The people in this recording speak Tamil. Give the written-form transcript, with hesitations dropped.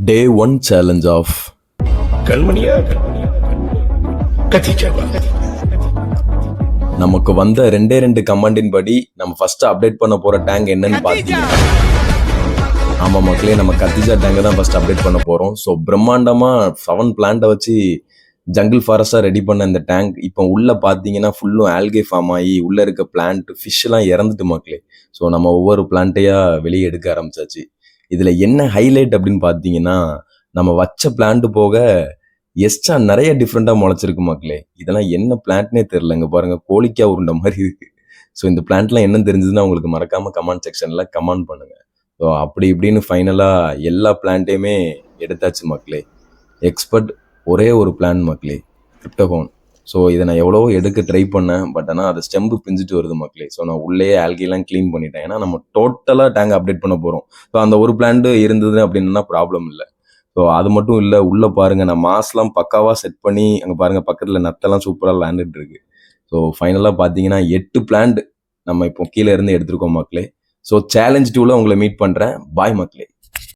Day 1 challenge of கண்மணியா கத்திச்சாவா நமக்கு வந்த ரெண்டு கமாண்டின் படி நம்ம ஃபர்ஸ்ட் அப்டேட் பண்ண போற டேங்க் என்னன்னு பார்த்தீங்கன்னா, ஆமா மக்களே, நம்ம கத்திஜா டேங்கை தான் ஃபர்ஸ்ட் அப்டேட் பண்ண போறோம். ஸோ பிரம்மாண்டமா 7 பிளான்ட்டை வச்சு ஜங்கிள் ஃபாரஸ்டா ரெடி பண்ண இந்த டேங்க் இப்போ உள்ள பார்த்தீங்கன்னா ஃபுல்லும் ஆல்கே ஃபார்ம் ஆகி உள்ள இருக்க பிளான்ட் ஃபிஷ் எல்லாம் இறந்துட்டு மக்களே. ஸோ நம்ம ஒவ்வொரு பிளான்ட்டையா வெளியே எடுக்க ஆரம்பிச்சாச்சு. இதுல என்ன ஹைலைட் அப்படின்னு பார்த்தீங்கன்னா, நம்ம வச்ச பிளான்ட் போக எக்ஸ்ட்ரா நிறைய டிஃப்ரெண்டா முளைச்சிருக்கு மக்களே. இதெல்லாம் என்ன பிளான்ட்னே தெரியல. இங்க பாருங்க, கோழிக்கா உருண்டை மாதிரி இருக்கு. ஸோ இந்த பிளான்ட்லாம் என்னன்னு தெரிஞ்சதுன்னா உங்களுக்கு மறக்காம கமெண்ட் செக்ஷன்ல கமெண்ட் பண்ணுங்க. ஸோ அப்படி இப்படின்னு ஃபைனலா எல்லா பிளான்ட்டையுமே எடுத்தாச்சு மக்களே. எக்ஸ்பர்ட் ஒரே ஒரு பிளான் மக்களே, கிரிப்டோகோன். ஸோ இதை நான் எவ்வளவோ எடுக்க ட்ரை பண்ணேன். பட் ஆனால் அது ஸ்டெம்பு பிஞ்சிட்டு வருது மக்களே. ஸோ நான் உள்ளே ஆல்கிலாம் க்ளீன் பண்ணிட்டேன். ஏன்னா நம்ம டோட்டலாக டேங்க் அப்டேட் பண்ண போகிறோம். ஸோ அந்த ஒரு பிளான்ட் இருந்தது அப்படின்னா ப்ராப்ளம் இல்லை. ஸோ அது மட்டும் இல்லை, உள்ளே பாருங்க, நான் மாஸ்லாம் பக்காவாக செட் பண்ணி அங்கே பாருங்க பக்கத்தில் நத்தெல்லாம் சூப்பராக விளாண்டுட்டு இருக்கு. ஸோ ஃபைனலாக பார்த்தீங்கன்னா 8 பிளான்ட் நம்ம இப்போ கீழே இருந்து எடுத்திருக்கோம் மக்களே. ஸோ சேலஞ்ச் 2ல உங்களை மீட் பண்ணுறேன். பாய் மக்களே.